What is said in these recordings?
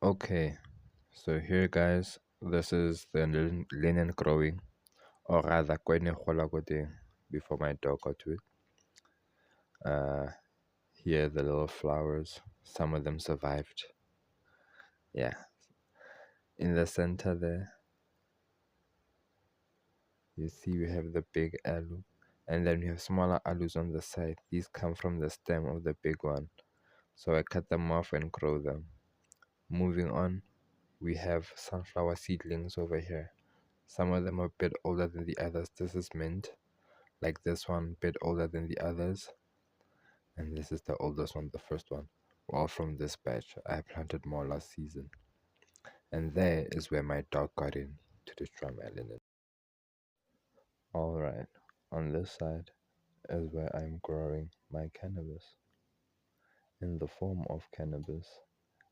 Okay, so here guys, this is the linen growing, or rather kwenye gola ko teng before my dog got to it. Here the little flowers, some of them survived. Yeah, in the center there, you see we have the big aloe, and then we have smaller aloes on the side. These come from the stem of the big one, so I cut them off and grow them. Moving on, we have sunflower seedlings over here. Some of them are a bit older than the others. This is mint, like this one, a bit older than the others. And this is the oldest one, the first one. All from this batch. I planted more last season. And there is where my dog got in to destroy my linen. Alright, on this side is where I'm growing my cannabis. In the form of cannabis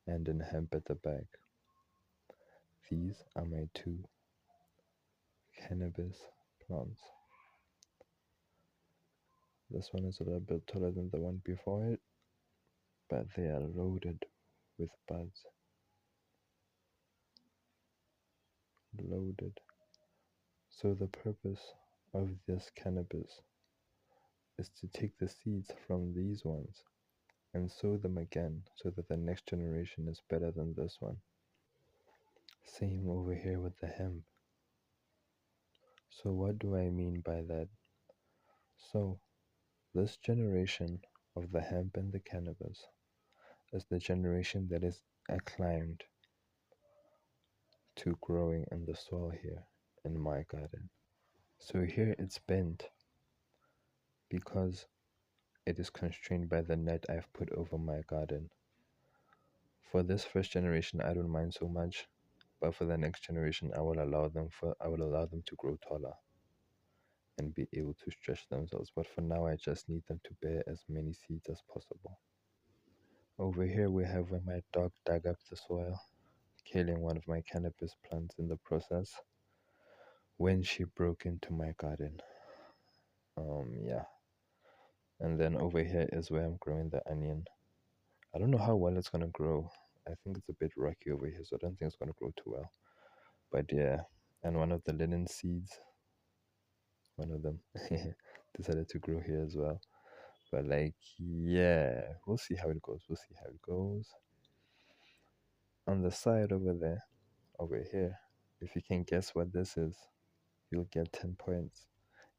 and in hemp at the back. These are my two cannabis plants. This one is a little bit taller than the one before it, but they are loaded with buds. Loaded. So the purpose of this cannabis is to take the seeds from these ones and sow them again so that the next generation is better than this one. Same over here with the hemp. So what do I mean by that? So this generation of the hemp and the cannabis is the generation that is acclimed to growing in the soil here in my garden. So here it's bent because it is constrained by the net I've put over my garden. For this first generation, I don't mind so much, but for the next generation, I will allow them to grow taller and be able to stretch themselves. But for now, I just need them to bear as many seeds as possible. Over here, we have where my dog dug up the soil, killing one of my cannabis plants in the process when she broke into my garden. Yeah. And then over here is where I'm growing the onion. I don't know how well it's gonna grow. I think it's a bit rocky over here, so I don't think it's gonna grow too well. But yeah, and one of the linen seeds, one of them decided to grow here as well. But like, yeah, we'll see how it goes. We'll see how it goes. On the side over there, over here, if you can guess what this is, you'll get 10 points.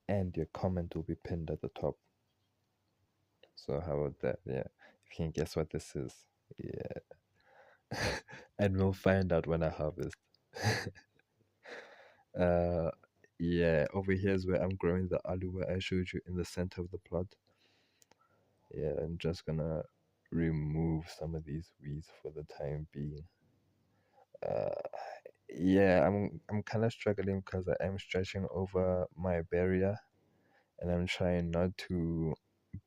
And your comment will be pinned at the top. So how about that? Yeah. If you can guess what this is, yeah. And we'll find out when I harvest. Yeah, over here is where I'm growing the aloo where I showed you in the center of the plot. Yeah, I'm just gonna remove some of these weeds for the time being. Uh, yeah, I'm kind of struggling because I am stretching over my barrier, and I'm trying not to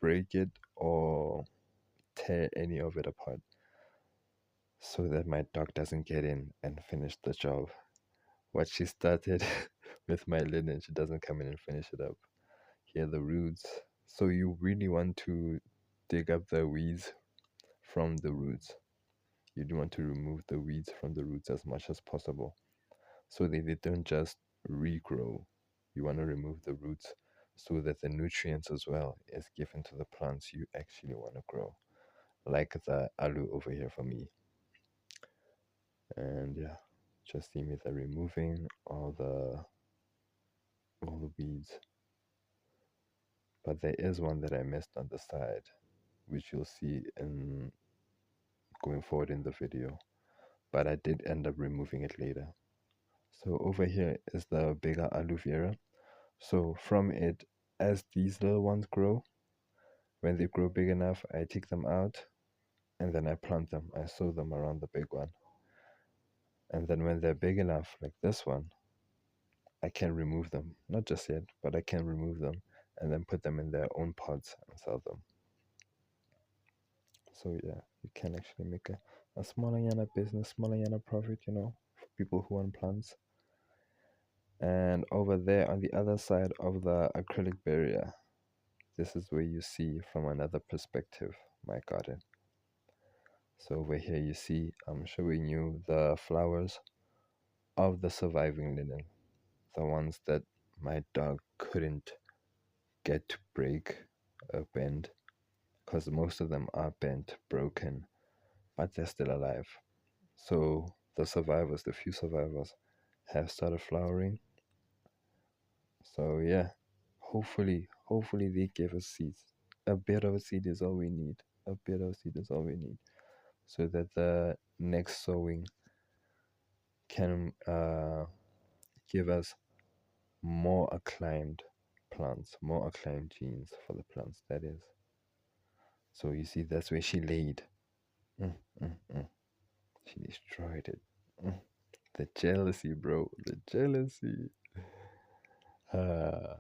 break it or tear any of it apart, so that my dog doesn't get in and finish the job. What she started with my linen, she doesn't come in and finish it up. Here are the roots. So you really want to dig up the weeds from the roots. You do want to remove the weeds from the roots as much as possible so that they don't just regrow. You want to remove the roots so that the nutrients as well is given to the plants you actually want to grow, like the aloe over here for me. And yeah, just see me there removing all the weeds. But there is one that I missed on the side, which you'll see in going forward in the video, but I did end up removing it later. So over here is the bigger aloe vera. So from it, as these little ones grow, when they grow big enough, I take them out and then I plant them. I sow them around the big one. And then when they're big enough, like this one, I can remove them. Not just yet, but I can remove them and then put them in their own pots and sell them. So yeah, you can actually make a smaller yana business, smaller yana profit, for people who want plants. And over there on the other side of the acrylic barrier, this is where you see from another perspective my garden. So over here you see I'm showing you the flowers of the surviving linen, the ones that my dog couldn't get to break or bend, because most of them are bent, broken, but they're still alive. So the survivors, the few survivors, have started flowering. So yeah, hopefully they give us seeds. A bit of a seed is all we need. A bit of seed is all we need, so that the next sowing can give us more acclaimed plants, more acclaimed genes for the plants. That is. So you see, that's where she laid. Mm, mm, mm. She destroyed it. Mm. The jealousy, bro. The jealousy. Uh,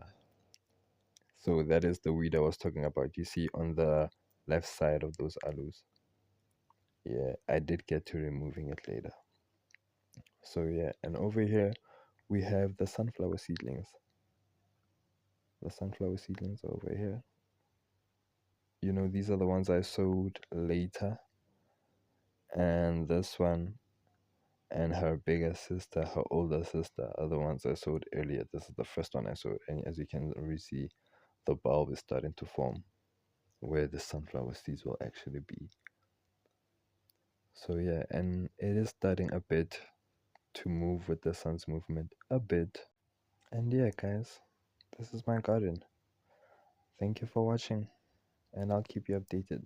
so that is the weed I was talking about. You see on the left side of those alus. Yeah, I did get to removing it later. So yeah, and over here we have the sunflower seedlings. The sunflower seedlings over here. You know, these are the ones I sowed later. And this one and her bigger sister, her older sister, are the ones I sowed earlier. This is the first one I sowed. And as you can already see, the bulb is starting to form where the sunflower seeds will actually be. So yeah, and it is starting a bit to move with the sun's movement. A bit. And yeah, guys, this is my garden. Thank you for watching, and I'll keep you updated.